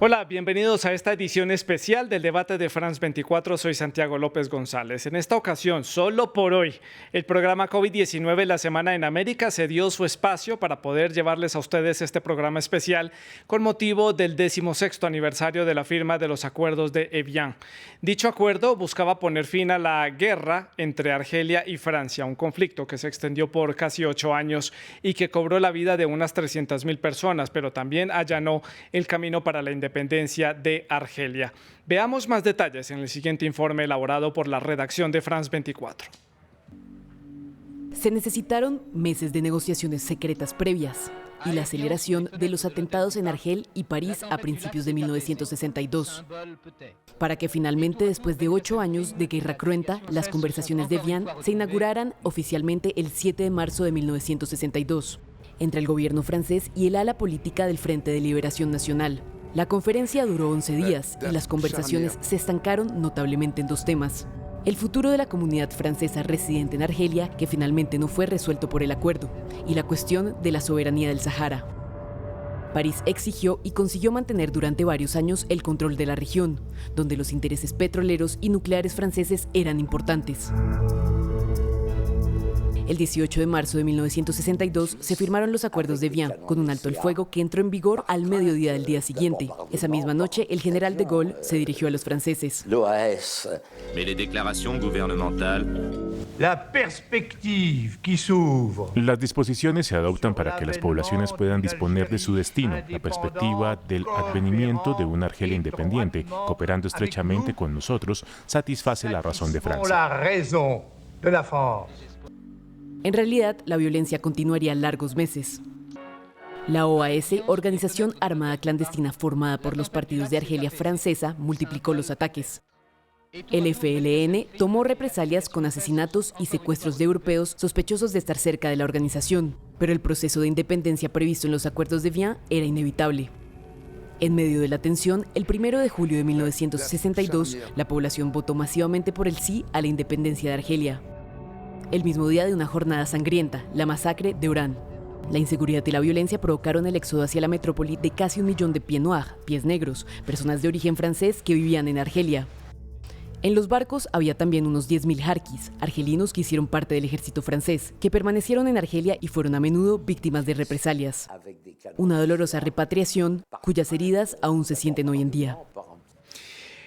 Hola, bienvenidos a esta edición especial del debate de France 24. Soy Santiago López González. En esta ocasión, solo por hoy, el programa COVID-19 La Semana en América se dio su espacio para poder llevarles a ustedes este programa especial con motivo del 16º aniversario de la firma de los acuerdos de Evian. Dicho acuerdo buscaba poner fin a la guerra entre Argelia y Francia, un conflicto que se extendió por casi 8 años y que cobró la vida de unas 300.000 personas, pero también allanó el camino para la independencia de Argelia. Veamos más detalles en el siguiente informe elaborado por la redacción de France 24. Se necesitaron meses de negociaciones secretas previas y la aceleración de los atentados en Argel y París a principios de 1962, para que finalmente, después de 8 años de guerra cruenta, las conversaciones de Evian se inauguraran oficialmente el 7 de marzo de 1962, entre el gobierno francés y el ala política del Frente de Liberación Nacional. La conferencia duró 11 días y las conversaciones se estancaron notablemente en 2 temas. El futuro de la comunidad francesa residente en Argelia, que finalmente no fue resuelto por el acuerdo, y la cuestión de la soberanía del Sahara. París exigió y consiguió mantener durante varios años el control de la región, donde los intereses petroleros y nucleares franceses eran importantes. El 18 de marzo de 1962 se firmaron los acuerdos de Evian, con un alto el fuego que entró en vigor al mediodía del día siguiente. Esa misma noche, el general de Gaulle se dirigió a los franceses. Las disposiciones se adoptan para que las poblaciones puedan disponer de su destino. La perspectiva del advenimiento de una Argelia independiente, cooperando estrechamente con nosotros, satisface la razón de Francia. En realidad, la violencia continuaría largos meses. La OAS, organización armada clandestina formada por los partidos de Argelia francesa, multiplicó los ataques. El FLN tomó represalias con asesinatos y secuestros de europeos sospechosos de estar cerca de la organización, pero el proceso de independencia previsto en los acuerdos de Evian era inevitable. En medio de la tensión, el 1 de julio de 1962, la población votó masivamente por el sí a la independencia de Argelia. El mismo día de una jornada sangrienta, la masacre de Oran. La inseguridad y la violencia provocaron el éxodo hacia la metrópoli de casi 1 millón de pieds noirs, pies negros, personas de origen francés que vivían en Argelia. En los barcos había también unos 10.000 jarquis, argelinos que hicieron parte del ejército francés, que permanecieron en Argelia y fueron a menudo víctimas de represalias. Una dolorosa repatriación cuyas heridas aún se sienten hoy en día.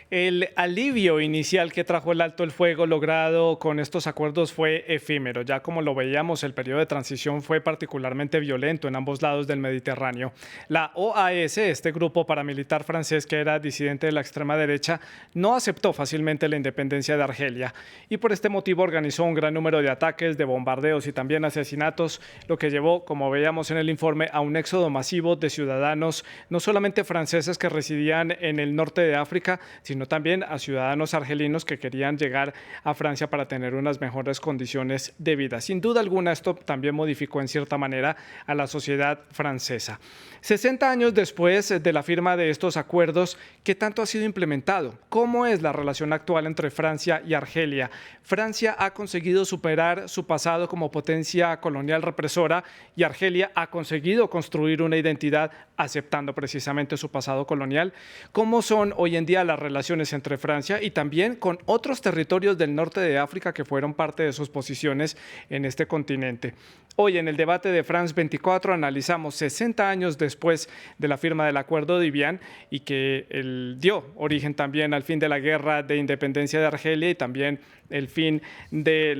El alivio inicial que trajo el alto el fuego logrado con estos acuerdos fue efímero. Ya como lo veíamos, el periodo de transición fue particularmente violento en ambos lados del Mediterráneo. La OAS, este grupo paramilitar francés que era disidente de la extrema derecha, no aceptó fácilmente la independencia de Argelia y por este motivo organizó un gran número de ataques, de bombardeos y también asesinatos, lo que llevó, como veíamos en el informe, a un éxodo masivo de ciudadanos, no solamente franceses que residían en el norte de África, sino también a ciudadanos argelinos que querían llegar a Francia para tener unas mejores condiciones de vida. Sin duda alguna, esto también modificó en cierta manera a la sociedad francesa. 60 años después de la firma de estos acuerdos, ¿qué tanto ha sido implementado? ¿Cómo es la relación actual entre Francia y Argelia? Francia ha conseguido superar su pasado como potencia colonial represora y Argelia ha conseguido construir una identidad aceptando precisamente su pasado colonial. ¿Cómo son hoy en día las relaciones entre Francia y también con otros territorios del norte de África que fueron parte de sus posiciones en este continente? Hoy en el debate de France 24 analizamos 60 años después de la firma del acuerdo de Evian y que dio origen también al fin de la guerra de independencia de Argelia y también el fin de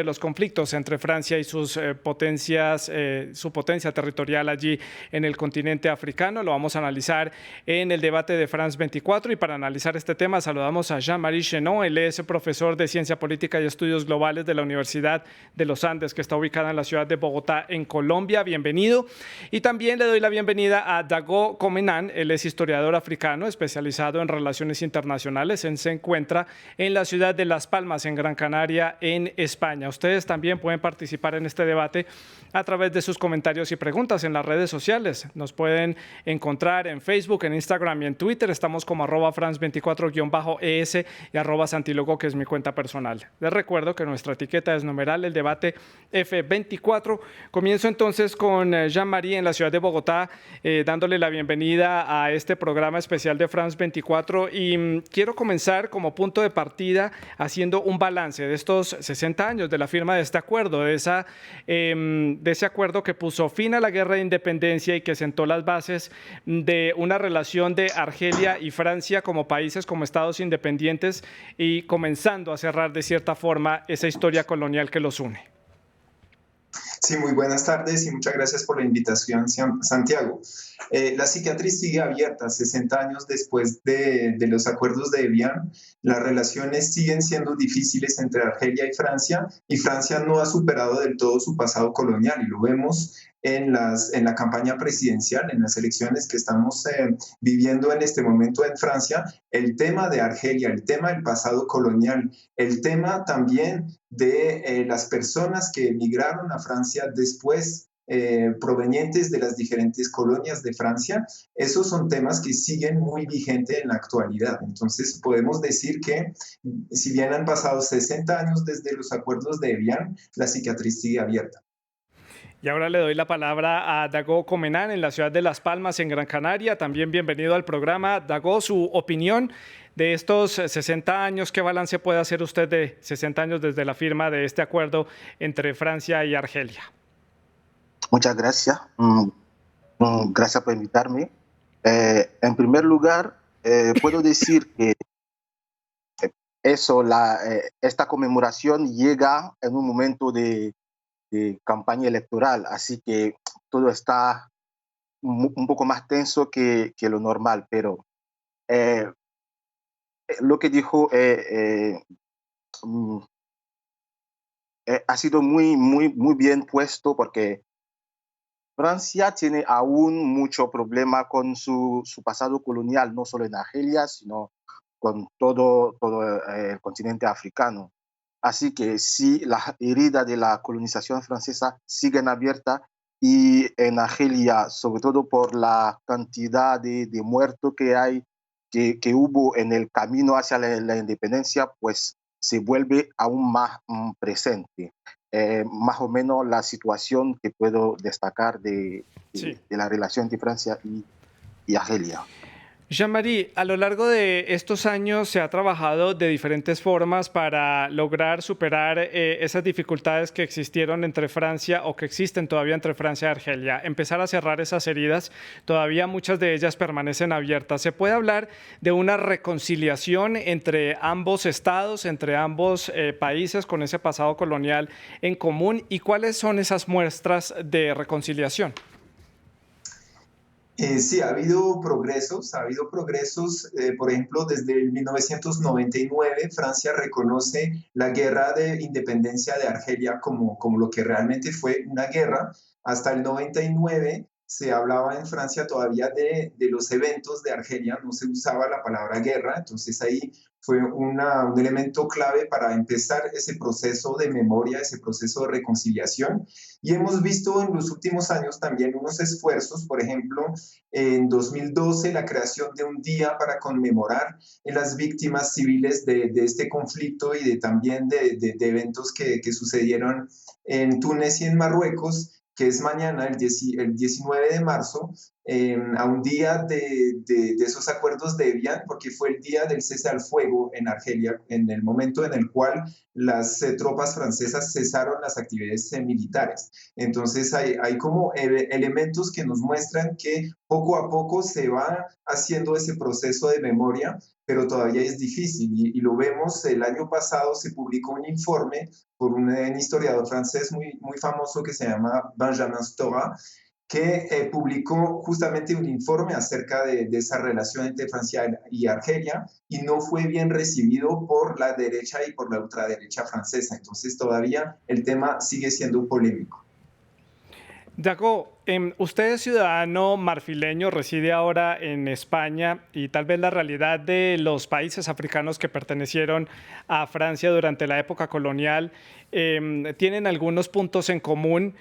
los conflictos entre Francia y sus potencias, su potencia territorial allí en el continente africano. Lo vamos a analizar en el debate de France 24 y para analizar este tema saludamos a Jean-Marie Chenot. Él es profesor de Ciencia Política y Estudios Globales de la Universidad de los Andes, que está ubicada en la ciudad de Bogotá, en Colombia. Bienvenido. Y también le doy la bienvenida a Dago Comenan. Él es historiador africano especializado en relaciones internacionales. Él se encuentra en la ciudad de Las Palmas, en Gran Canaria, en España. Ustedes también pueden participar en este debate a través de sus comentarios y preguntas en las redes sociales. Nos pueden encontrar en Facebook, en Instagram y en Twitter. Estamos como @France24 24-ES y @Santilogo, que es mi cuenta personal. Les recuerdo que nuestra etiqueta es numeral el debate F24. Comienzo entonces con Jean-Marie en la ciudad de Bogotá, dándole la bienvenida a este programa especial de France 24, y quiero comenzar como punto de partida haciendo un balance de estos 60 años de la firma de este acuerdo, de ese acuerdo que puso fin a la guerra de independencia y que sentó las bases de una relación de Argelia y Francia como países, como estados independientes, y comenzando a cerrar de cierta forma esa historia colonial que los une. Sí, muy buenas tardes y muchas gracias por la invitación, Santiago. La cicatriz sigue abierta 60 años después de los acuerdos de Evian. Las relaciones siguen siendo difíciles entre Argelia y Francia no ha superado del todo su pasado colonial, y lo vemos en la campaña presidencial, en las elecciones que estamos viviendo en este momento en Francia. El tema de Argelia, el tema del pasado colonial, el tema también de las personas que emigraron a Francia después, provenientes de las diferentes colonias de Francia, esos son temas que siguen muy vigentes en la actualidad. Entonces podemos decir que si bien han pasado 60 años desde los acuerdos de Evian, la cicatriz sigue abierta. Y ahora le doy la palabra a Dago Comenán en la ciudad de Las Palmas, en Gran Canaria. También bienvenido al programa. Dago, su opinión de estos 60 años, ¿qué balance puede hacer usted de 60 años desde la firma de este acuerdo entre Francia y Argelia? Muchas gracias. Gracias por invitarme. En primer lugar, puedo decir que esta conmemoración llega en un momento de campaña electoral, así que todo está un poco más tenso que lo normal, pero lo que dijo ha sido muy bien puesto, porque Francia tiene aún mucho problema con su pasado colonial, no solo en Argelia, sino con todo el continente africano. Así que si las heridas de la colonización francesa siguen abiertas, y en Argelia, sobre todo por la cantidad de muertos que hubo en el camino hacia la independencia, pues se vuelve aún más presente. Más o menos la situación que puedo destacar de la relación entre Francia y Argelia. Jean-Marie, a lo largo de estos años se ha trabajado de diferentes formas para lograr superar esas dificultades que existieron entre Francia, o que existen todavía entre Francia y Argelia, empezar a cerrar esas heridas. Todavía muchas de ellas permanecen abiertas. ¿Se puede hablar de una reconciliación entre ambos estados, entre ambos países con ese pasado colonial en común? ¿Y cuáles son esas muestras de reconciliación? Sí, ha habido progresos, por ejemplo, desde el 1999 Francia reconoce la guerra de independencia de Argelia como lo que realmente fue una guerra. Hasta el 99 se hablaba en Francia todavía de los eventos de Argelia, no se usaba la palabra guerra, entonces ahí fue un elemento clave para empezar ese proceso de memoria, ese proceso de reconciliación. Y hemos visto en los últimos años también unos esfuerzos, por ejemplo, en 2012 la creación de un día para conmemorar las víctimas civiles de este conflicto, y también de eventos que sucedieron en Túnez y en Marruecos, que es mañana, el 19 de marzo, a un día de esos acuerdos de Evian, porque fue el día del cese al fuego en Argelia, en el momento en el cual las tropas francesas cesaron las actividades militares. Entonces hay como elementos que nos muestran que poco a poco se va haciendo ese proceso de memoria, pero todavía es difícil, y lo vemos. El año pasado se publicó un informe por un historiador francés muy famoso que se llama Benjamin Stora, que publicó justamente un informe acerca de esa relación entre Francia y Argelia, y no fue bien recibido por la derecha y por la ultraderecha francesa. Entonces todavía el tema sigue siendo polémico. Dago, usted es ciudadano marfileño, reside ahora en España, y tal vez la realidad de los países africanos que pertenecieron a Francia durante la época colonial tienen algunos puntos en común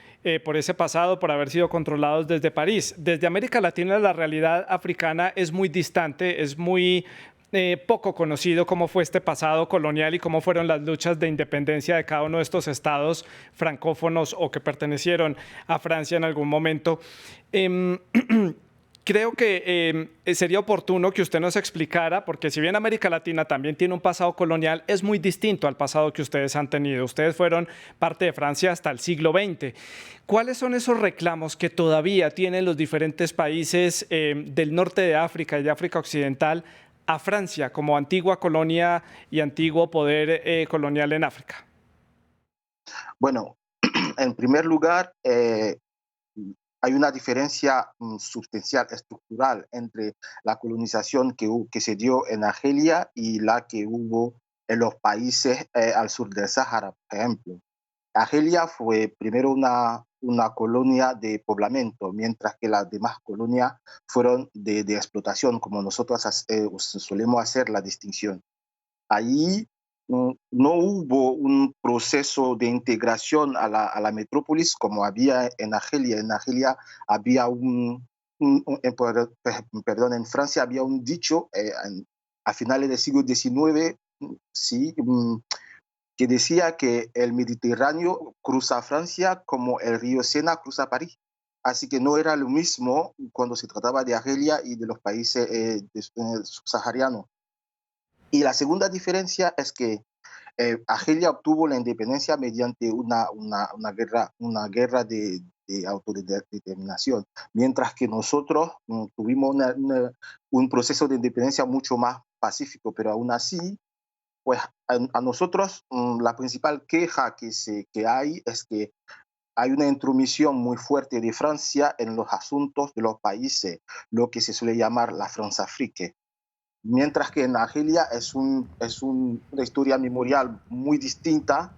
por ese pasado, por haber sido controlados desde París. Desde América Latina la realidad africana es muy distante, es muy poco conocido cómo fue este pasado colonial y cómo fueron las luchas de independencia de cada uno de estos estados francófonos o que pertenecieron a Francia en algún momento. Creo que sería oportuno que usted nos explicara, porque si bien América Latina también tiene un pasado colonial, es muy distinto al pasado que ustedes han tenido. Ustedes fueron parte de Francia hasta el siglo XX. ¿Cuáles son esos reclamos que todavía tienen los diferentes países del norte de África y de África Occidental a Francia como antigua colonia y antiguo poder colonial en África? Bueno, en primer lugar, hay una diferencia sustancial, estructural, entre la colonización que se dio en Argelia y la que hubo en los países al sur del Sáhara, por ejemplo. Argelia fue primero una colonia de poblamiento, mientras que las demás colonias fueron de explotación, como nosotros solemos hacer la distinción. Allí no hubo un proceso de integración a la metrópolis como había en Argelia. En Argelia había en Francia había un dicho a finales del siglo XIX, sí, que decía que el Mediterráneo cruza Francia como el río Sena cruza París. Así que no era lo mismo cuando se trataba de Argelia y de los países subsaharianos. Y la segunda diferencia es que Argelia obtuvo la independencia mediante una guerra de autodeterminación, mientras que nosotros tuvimos un proceso de independencia mucho más pacífico, pero aún así, pues a nosotros la principal queja que hay es que hay una intromisión muy fuerte de Francia en los asuntos de los países, lo que se suele llamar la France-Afrique. Mientras que en Argelia es una historia memorial muy distinta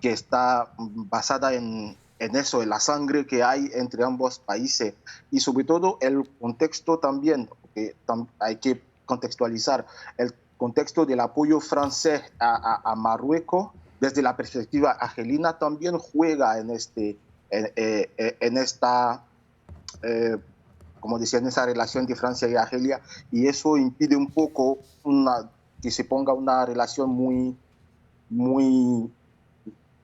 que está basada en eso, en la sangre que hay entre ambos países y sobre todo el contexto también, porque hay que contextualizar el contexto del apoyo francés a Marruecos desde la perspectiva argelina también juega en esta como decía, en esa relación de Francia y Argelia, y eso impide un poco que se ponga una relación muy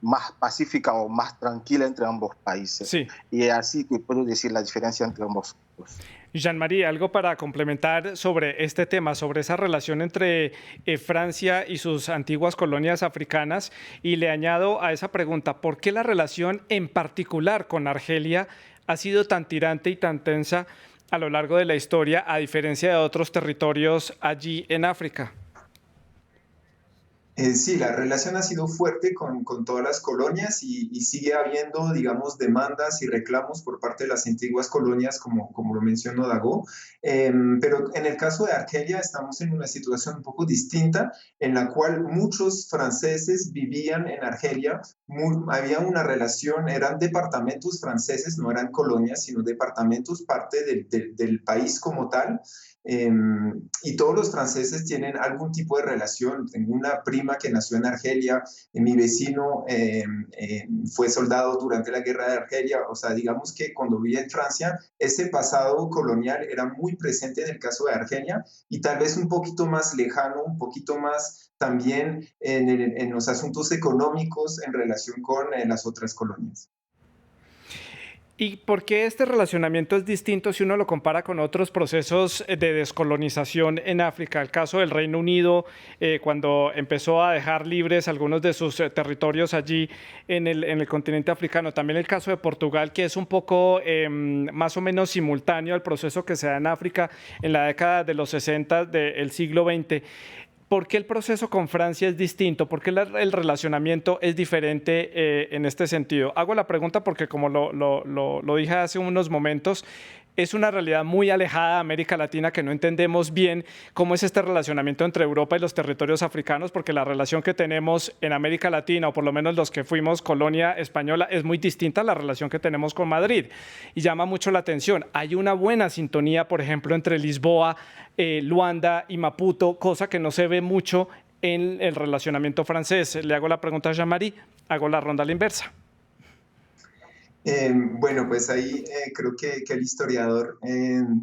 más pacífica o más tranquila entre ambos países. Sí. Y así que puedo decir la diferencia entre ambos grupos. Jean-Marie, algo para complementar sobre este tema, sobre esa relación entre Francia y sus antiguas colonias africanas, y le añado a esa pregunta, ¿por qué la relación en particular con Argelia ha sido tan tirante y tan tensa a lo largo de la historia, a diferencia de otros territorios allí en África? Sí, la relación ha sido fuerte con todas las colonias y sigue habiendo, digamos, demandas y reclamos por parte de las antiguas colonias, como lo mencionó Dago. Pero en el caso de Argelia estamos en una situación un poco distinta, en la cual muchos franceses vivían en Argelia. Había una relación, eran departamentos franceses, no eran colonias, sino departamentos, parte del país como tal. Y todos los franceses tienen algún tipo de relación. Tengo una prima que nació en Argelia, mi vecino fue soldado durante la guerra de Argelia. O sea, digamos que cuando vivía en Francia, ese pasado colonial era muy presente en el caso de Argelia y tal vez un poquito más lejano, un poquito más también en los asuntos económicos en relación con las otras colonias. ¿Y por qué este relacionamiento es distinto si uno lo compara con otros procesos de descolonización en África? El caso del Reino Unido, cuando empezó a dejar libres algunos de sus territorios allí en el continente africano. También el caso de Portugal, que es un poco más o menos simultáneo al proceso que se da en África en la década de los 60 del siglo XX. ¿Por qué el proceso con Francia es distinto? ¿Por qué el relacionamiento es diferente en este sentido? Hago la pregunta porque, como lo dije hace unos momentos, es una realidad muy alejada de América Latina que no entendemos bien cómo es este relacionamiento entre Europa y los territorios africanos, porque la relación que tenemos en América Latina, o por lo menos los que fuimos colonia española, es muy distinta a la relación que tenemos con Madrid. Y llama mucho la atención. Hay una buena sintonía, por ejemplo, entre Lisboa, Luanda y Maputo, cosa que no se ve mucho en el relacionamiento francés. Le hago la pregunta a Jean-Marie, hago la ronda a la inversa. Bueno, pues ahí creo que el historiador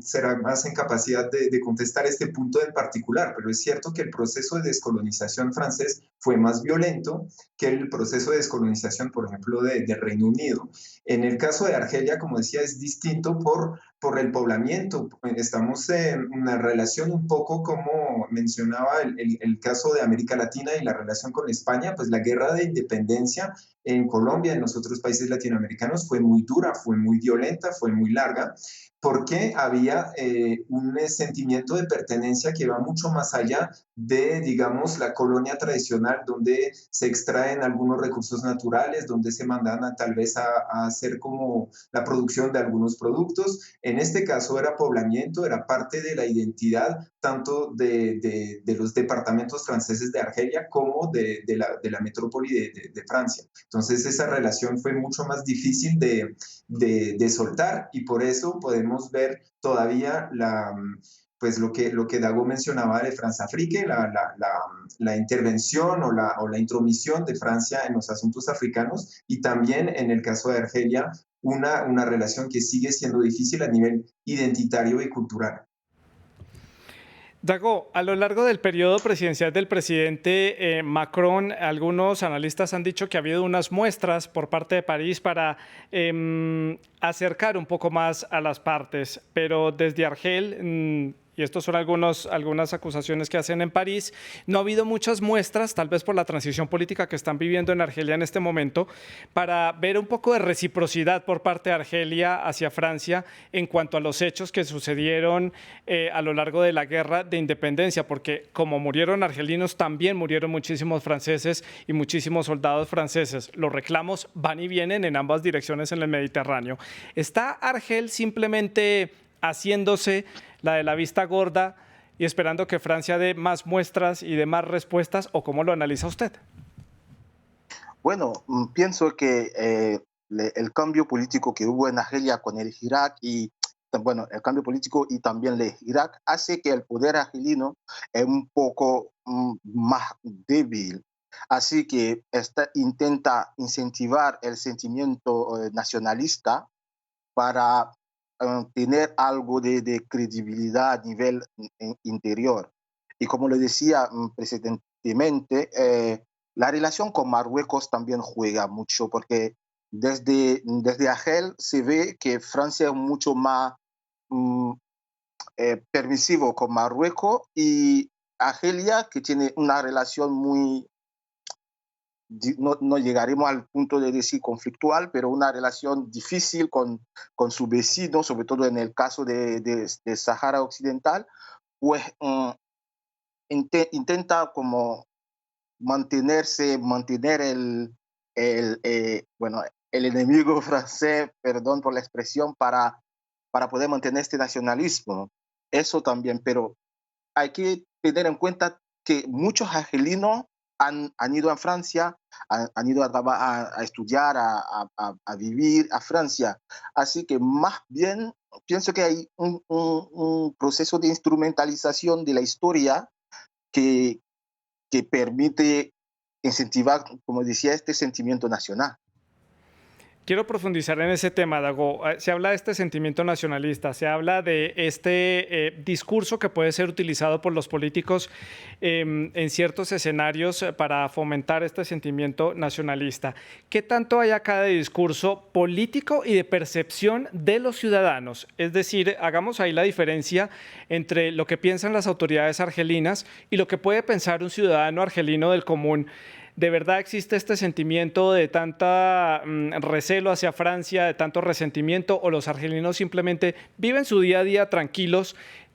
será más en capacidad de contestar este punto en particular, pero es cierto que el proceso de descolonización francés fue más violento que el proceso de descolonización, por ejemplo, de Reino Unido. En el caso de Argelia, como decía, es distinto por el poblamiento. Estamos en una relación un poco como mencionaba el caso de América Latina y la relación con España, pues la guerra de independencia en Colombia, en los otros países latinoamericanos, fue muy dura, fue muy violenta, fue muy larga, porque había un sentimiento de pertenencia que va mucho más allá de, digamos, la colonia tradicional, donde se extraen algunos recursos naturales, donde se mandan tal vez a hacer como la producción de algunos productos. En este caso era poblamiento, era parte de la identidad tanto de los departamentos franceses de Argelia como de la metrópoli de Francia. Entonces esa relación fue mucho más difícil de soltar y por eso podemos ver todavía pues lo que Dago mencionaba de Francafrique, la intervención o la intromisión de Francia en los asuntos africanos y también en el caso de Argelia una relación que sigue siendo difícil a nivel identitario y cultural. Dago, a lo largo del periodo presidencial del presidente Macron, algunos analistas han dicho que ha habido unas muestras por parte de París para acercar un poco más a las partes, pero desde Argel, y estos son algunas acusaciones que hacen en París, no ha habido muchas muestras, tal vez por la transición política que están viviendo en Argelia en este momento, para ver un poco de reciprocidad por parte de Argelia hacia Francia en cuanto a los hechos que sucedieron a lo largo de la guerra de independencia, porque como murieron argelinos, también murieron muchísimos franceses y muchísimos soldados franceses. Los reclamos van y vienen en ambas direcciones en el Mediterráneo. ¿Está Argel simplemente haciéndose la de la vista gorda y esperando que Francia dé más muestras y dé más respuestas, o cómo lo analiza usted? Bueno, pienso que el cambio político que hubo en Argelia con el Irak y bueno, el cambio político y también el Irak hace que el poder argelino es un poco más débil. Así que intenta incentivar el sentimiento nacionalista para tener algo de credibilidad a nivel interior. Y como le decía precedentemente, la relación con Marruecos también juega mucho, porque desde Argel se ve que Francia es mucho más mm, permisivo con Marruecos y Argelia, que tiene una relación muy, no llegaremos al punto de decir conflictual, pero una relación difícil con su vecino, sobre todo en el caso de Sahara Occidental, pues intenta como mantener bueno, el enemigo francés, perdón por la expresión, para poder mantener este nacionalismo. Eso también, pero hay que tener en cuenta que muchos argelinos han ido a Francia, han ido a estudiar, a vivir a Francia. Así que más bien pienso que hay un proceso de instrumentalización de la historia que, que permite incentivar, como decía, este sentimiento nacional. Quiero profundizar en ese tema, Dago. Se habla de este sentimiento nacionalista, se habla de este discurso que puede ser utilizado por los políticos en ciertos escenarios para fomentar este sentimiento nacionalista. ¿Qué tanto hay acá de discurso político y de percepción de los ciudadanos? Es decir, hagamos ahí la diferencia entre lo que piensan las autoridades argelinas y lo que puede pensar un ciudadano argelino del común. ¿De verdad existe este sentimiento de tanta recelo hacia Francia, de tanto resentimiento, o los argelinos simplemente viven su día a día tranquilos,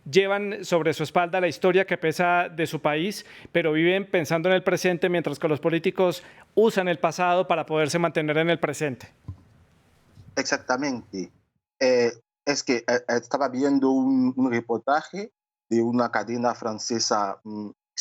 llevan sobre su espalda la historia que pesa de su país, pero viven pensando en el presente, mientras que los políticos usan el pasado para poderse mantener en el presente? Exactamente. Es que estaba viendo un reportaje de una cadena francesa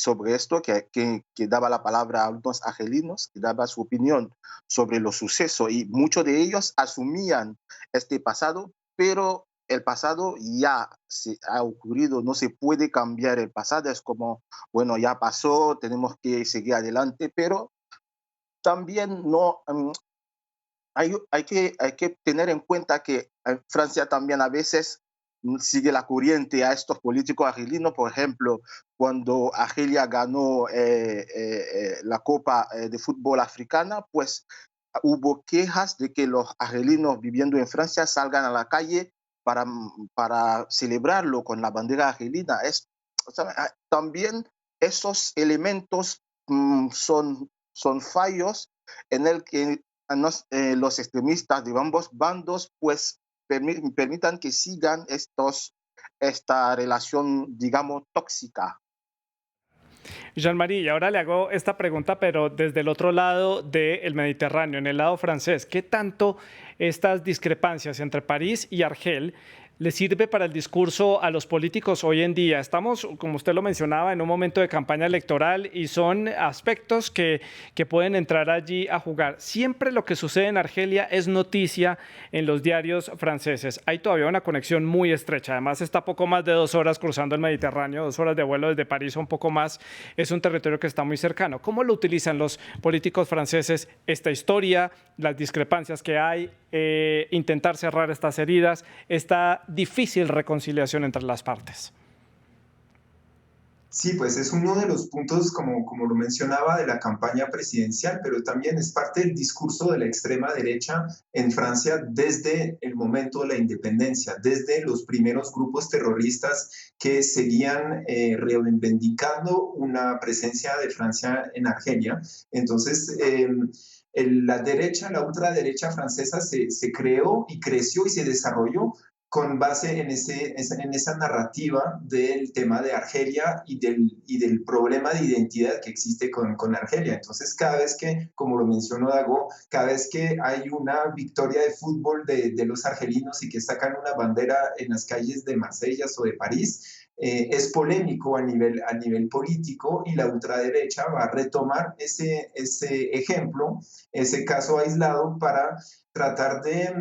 sobre esto, que daba la palabra a unos argelinos, que daba su opinión sobre los sucesos, y muchos de ellos asumían este pasado, pero el pasado ya se ha ocurrido, no se puede cambiar el pasado, es como, bueno, ya pasó, tenemos que seguir adelante, pero también no, hay que tener en cuenta que Francia también a veces sigue la corriente a estos políticos argelinos. Por ejemplo, cuando Argelia ganó la Copa de Fútbol Africana, pues hubo quejas de que los argelinos viviendo en Francia salgan a la calle para celebrarlo con la bandera argelina. O sea, también esos elementos son fallos en el que los extremistas de ambos bandos pues permitan que sigan esta relación, digamos, tóxica. Jean-Marie, y ahora le hago esta pregunta, pero desde el otro lado del Mediterráneo, en el lado francés. ¿Qué tanto estas discrepancias entre París y Argel le sirve para el discurso a los políticos hoy en día? Estamos, como usted lo mencionaba, en un momento de campaña electoral y son aspectos que pueden entrar allí a jugar. Siempre lo que sucede en Argelia es noticia en los diarios franceses. Hay todavía una conexión muy estrecha. Además, está poco más de 2 horas cruzando el Mediterráneo, 2 horas de vuelo desde París o un poco más. Es un territorio que está muy cercano. ¿Cómo lo utilizan los políticos franceses esta historia, las discrepancias que hay, intentar cerrar estas heridas, esta difícil reconciliación entre las partes? Sí, pues es uno de los puntos, como lo mencionaba, de la campaña presidencial, pero también es parte del discurso de la extrema derecha en Francia desde el momento de la independencia, desde los primeros grupos terroristas que seguían reivindicando una presencia de Francia en Argelia. Entonces, la derecha, la ultraderecha francesa se creó y creció y se desarrolló con base en esa narrativa del tema de Argelia y del problema de identidad que existe con Argelia. Entonces, cada vez que, como lo mencionó Dago, cada vez que hay una victoria de fútbol de los argelinos y que sacan una bandera en las calles de Marsella o de París, es polémico a nivel político, y la ultraderecha va a retomar ese ejemplo, ese caso aislado, para tratar de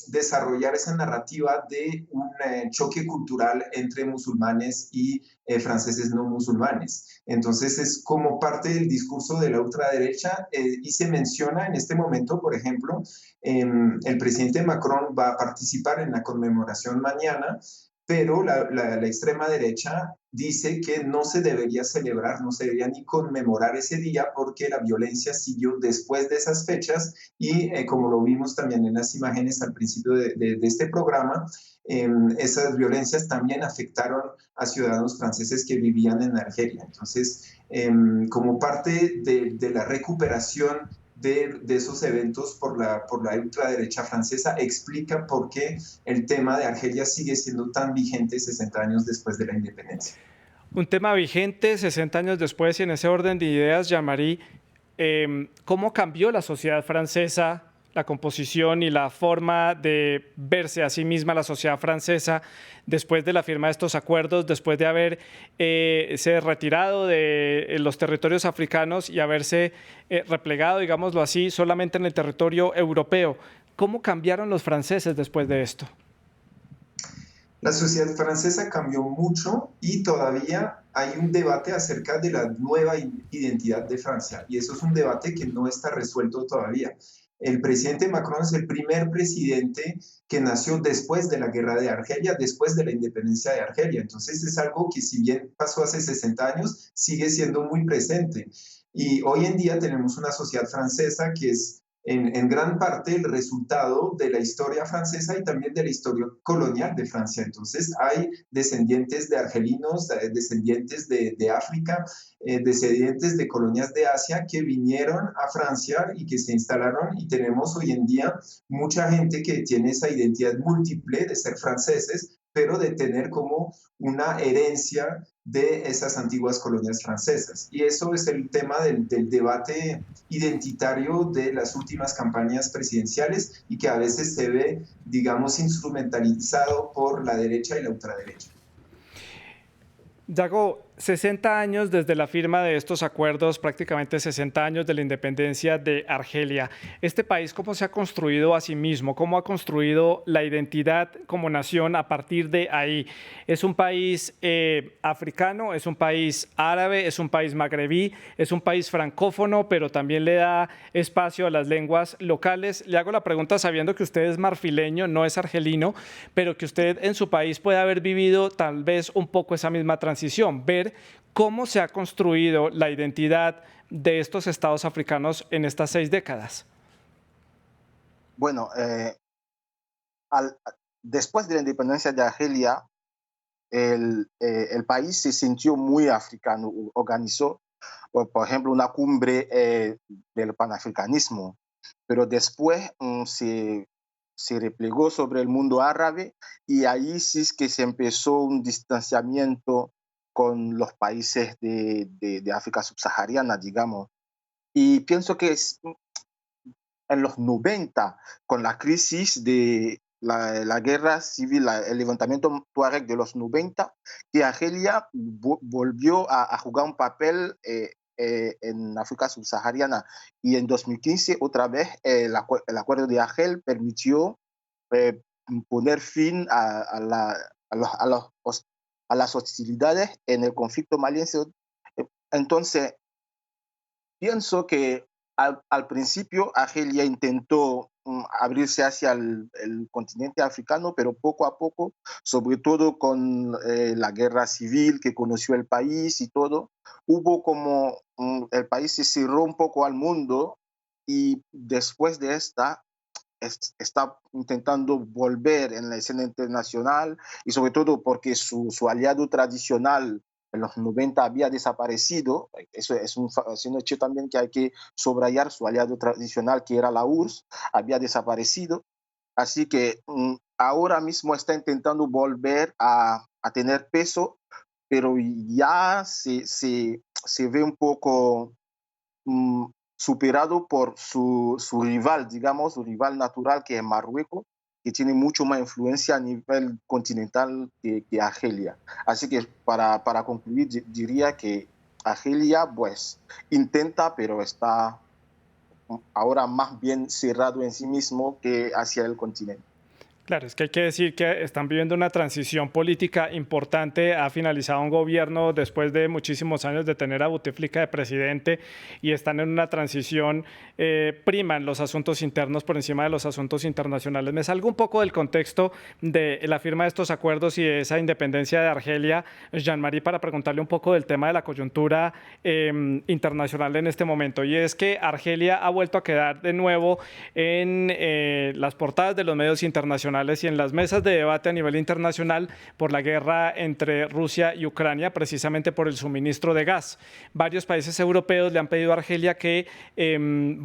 desarrollar esa narrativa de un choque cultural entre musulmanes y franceses no musulmanes. Entonces es como parte del discurso de la ultraderecha, y se menciona en este momento, por ejemplo, el presidente Macron va a participar en la conmemoración mañana, pero la extrema derecha dice que no se debería celebrar, no se debería ni conmemorar ese día, porque la violencia siguió después de esas fechas y como lo vimos también en las imágenes al principio de este programa, esas violencias también afectaron a ciudadanos franceses que vivían en Argelia. Entonces, como parte de la recuperación de esos eventos por la ultraderecha francesa, explica por qué el tema de Argelia sigue siendo tan vigente 60 años después de la independencia. Un tema vigente 60 años después, y en ese orden de ideas, Jean-Marie, ¿cómo cambió la sociedad francesa, la composición y la forma de verse a sí misma la sociedad francesa después de la firma de estos acuerdos, después de haberse retirado de los territorios africanos y haberse replegado, digámoslo así, solamente en el territorio europeo? ¿Cómo cambiaron los franceses después de esto? La sociedad francesa cambió mucho y todavía hay un debate acerca de la nueva identidad de Francia, y eso es un debate que no está resuelto todavía. El presidente Macron es el primer presidente que nació después de la guerra de Argelia, después de la independencia de Argelia. Entonces es algo que, si bien pasó hace 60 años, sigue siendo muy presente. Y hoy en día tenemos una sociedad francesa que es en gran parte el resultado de la historia francesa y también de la historia colonial de Francia. Entonces hay descendientes de argelinos, descendientes de África, descendientes de colonias de Asia que vinieron a Francia y que se instalaron, y tenemos hoy en día mucha gente que tiene esa identidad múltiple de ser franceses, pero de tener como una herencia de esas antiguas colonias francesas. Y eso es el tema del debate identitario de las últimas campañas presidenciales, y que a veces se ve, digamos, instrumentalizado por la derecha y la ultraderecha. Dago, 60 años desde la firma de estos acuerdos, prácticamente 60 años de la independencia de Argelia. Este país, ¿cómo se ha construido a sí mismo? ¿Cómo ha construido la identidad como nación a partir de ahí? ¿Es un país africano? ¿Es un país árabe? ¿Es un país magrebí? ¿Es un país francófono, pero también le da espacio a las lenguas locales? Le hago la pregunta sabiendo que usted es marfileño, no es argelino, pero que usted en su país puede haber vivido tal vez un poco esa misma transición, ver cómo se ha construido la identidad de estos estados africanos en estas 6 décadas. Bueno, después de la independencia de Argelia, el país se sintió muy africano, organizó, por ejemplo, una cumbre del panafricanismo, pero después se replegó sobre el mundo árabe y ahí sí es que se empezó un distanciamiento con los países de África subsahariana, digamos. Y pienso que en los 90, con la crisis de la guerra civil, el levantamiento tuareg de los 90, que Argelia volvió a jugar un papel en África subsahariana. Y en 2015, otra vez, el acuerdo de Argel permitió eh, poner fin a las hostilidades en el conflicto maliense. Entonces, pienso que al principio Argelia intentó abrirse hacia el continente africano, pero poco a poco, sobre todo con la guerra civil que conoció el país y todo, hubo como el país se cerró un poco al mundo y después de esta está intentando volver en la escena internacional y sobre todo porque su aliado tradicional en los 90 había desaparecido. Eso es un hecho también que hay que subrayar. Su aliado tradicional, que era la URSS, había desaparecido. Así que ahora mismo está intentando volver a tener peso, pero ya se ve un poco superado por su rival, digamos, su rival natural, que es Marruecos, que tiene mucho más influencia a nivel continental que Argelia. Así que para concluir, diría que Argelia pues intenta, pero está ahora más bien cerrado en sí mismo que hacia el continente. Claro, es que hay que decir que están viviendo una transición política importante. Ha finalizado un gobierno después de muchísimos años de tener a Bouteflika de presidente y están en una transición, priman los asuntos internos por encima de los asuntos internacionales. Me salgo un poco del contexto de la firma de estos acuerdos y de esa independencia de Argelia, Jean-Marie, para preguntarle un poco del tema de la coyuntura internacional en este momento. Y es que Argelia ha vuelto a quedar de nuevo en las portadas de los medios internacionales y en las mesas de debate a nivel internacional por la guerra entre Rusia y Ucrania, precisamente por el suministro de gas. Varios países europeos le han pedido a Argelia que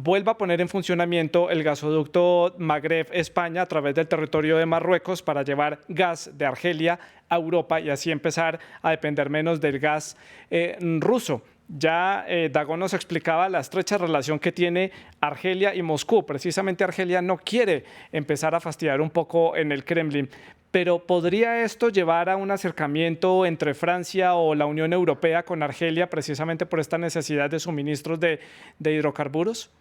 vuelva a poner en funcionamiento el gasoducto Magreb-España a través del territorio de Marruecos para llevar gas de Argelia a Europa y así empezar a depender menos del gas ruso. Ya Dago nos explicaba la estrecha relación que tiene Argelia y Moscú. Precisamente Argelia no quiere empezar a fastidiar un poco en el Kremlin. Pero ¿podría esto llevar a un acercamiento entre Francia o la Unión Europea con Argelia precisamente por esta necesidad de suministros de hidrocarburos?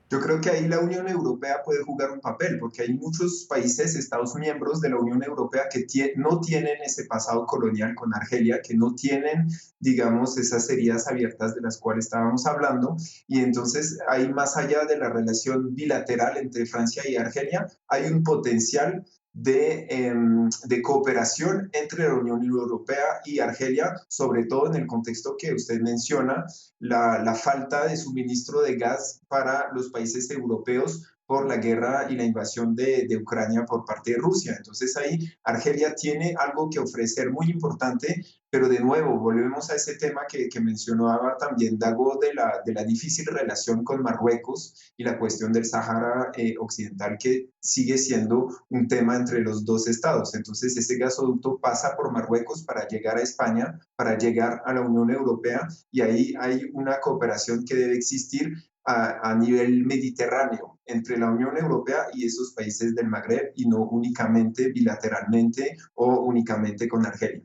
Yo creo que ahí la Unión Europea puede jugar un papel, porque hay muchos países, Estados miembros de la Unión Europea, que no tienen ese pasado colonial con Argelia, que no tienen, digamos, esas heridas abiertas de las cuales estábamos hablando. Y entonces, ahí más allá de la relación bilateral entre Francia y Argelia, hay un potencial de cooperación entre la Unión Europea y Argelia, sobre todo en el contexto que usted menciona, la falta de suministro de gas para los países europeos por la guerra y la invasión de Ucrania por parte de Rusia. Entonces ahí Argelia tiene algo que ofrecer muy importante, pero de nuevo volvemos a ese tema que mencionaba también Dago de la difícil relación con Marruecos y la cuestión del Sahara Occidental, que sigue siendo un tema entre los dos estados. Entonces ese gasoducto pasa por Marruecos para llegar a España, para llegar a la Unión Europea, y ahí hay una cooperación que debe existir a nivel mediterráneo entre la Unión Europea y esos países del Magreb y no únicamente bilateralmente o únicamente con Argelia.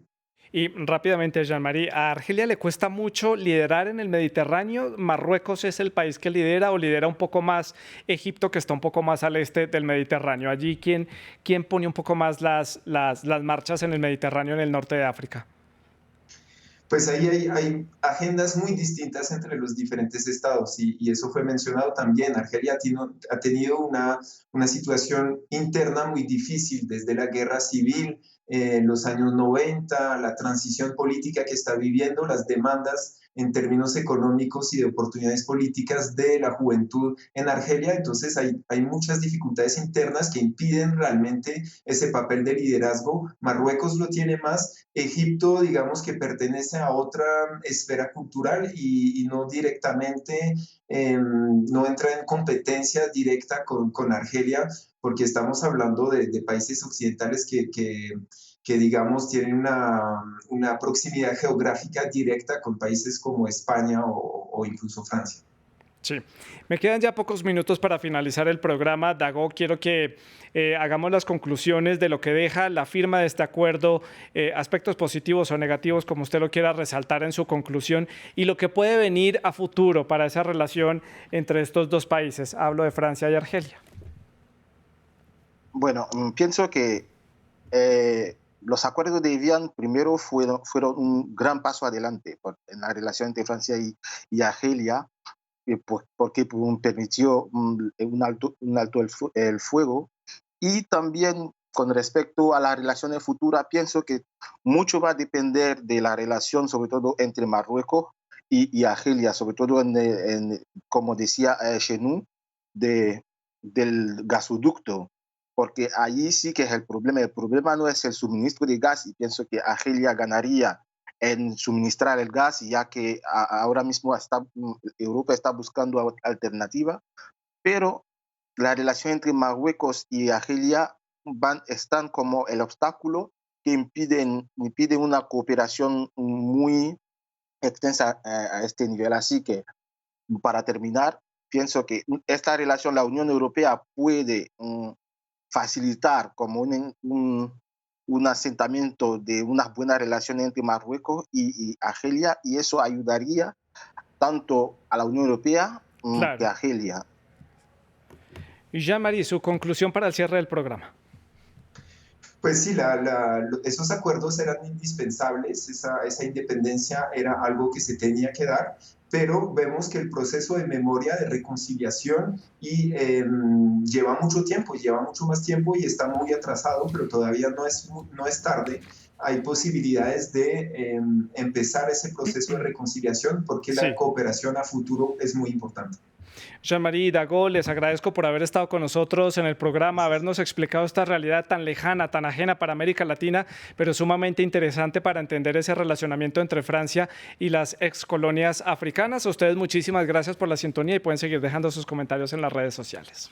Y rápidamente, Jean-Marie, ¿a Argelia le cuesta mucho liderar en el Mediterráneo? ¿Marruecos es el país que lidera o lidera un poco más Egipto, que está un poco más al este del Mediterráneo? Allí, ¿quién pone un poco más las marchas en el Mediterráneo, en el norte de África? Pues ahí hay agendas muy distintas entre los diferentes estados y eso fue mencionado también. Argelia ha tenido una situación interna muy difícil desde la guerra civil, los años 90, la transición política que está viviendo, las demandas en términos económicos y de oportunidades políticas de la juventud en Argelia. Entonces hay muchas dificultades internas que impiden realmente ese papel de liderazgo. Marruecos lo tiene más. Egipto, digamos que pertenece a otra esfera cultural y no directamente, no entra en competencia directa con Argelia, porque estamos hablando de países occidentales que digamos, tienen una proximidad geográfica directa con países como España o incluso Francia. Sí, me quedan ya pocos minutos para finalizar el programa. Dago, quiero que hagamos las conclusiones de lo que deja la firma de este acuerdo, aspectos positivos o negativos, como usted lo quiera resaltar en su conclusión, y lo que puede venir a futuro para esa relación entre estos dos países. Hablo de Francia y Argelia. Bueno, pienso que los acuerdos de Evian primero fueron un gran paso adelante en la relación entre Francia y Argelia, porque permitió un alto el fuego, y también con respecto a las relaciones futuras, pienso que mucho va a depender de la relación, sobre todo entre Marruecos y Argelia, sobre todo como decía Chenou, del gasoducto, porque allí sí que es el problema. El problema no es el suministro de gas, y pienso que Argelia ganaría en suministrar el gas, ya que ahora mismo Europa está buscando alternativa, pero la relación entre Marruecos y Argelia están como el obstáculo que impiden una cooperación muy extensa a este nivel. Así que, para terminar, pienso que esta relación, la Unión Europea puede facilitar como un asentamiento de unas buenas relaciones entre Marruecos y Argelia, y eso ayudaría tanto a la Unión Europea que a Argelia. Jean-Marie, su conclusión para el cierre del programa. Pues sí, esos acuerdos eran indispensables, esa independencia era algo que se tenía que dar, pero vemos que el proceso de memoria, de reconciliación, lleva mucho tiempo, lleva mucho más tiempo y está muy atrasado, pero todavía no es tarde. Hay posibilidades de empezar ese proceso de reconciliación, porque la cooperación a futuro es muy importante. Jean-Marie, Dago, les agradezco por haber estado con nosotros en el programa, habernos explicado esta realidad tan lejana, tan ajena para América Latina, pero sumamente interesante para entender ese relacionamiento entre Francia y las excolonias africanas. A ustedes muchísimas gracias por la sintonía y pueden seguir dejando sus comentarios en las redes sociales.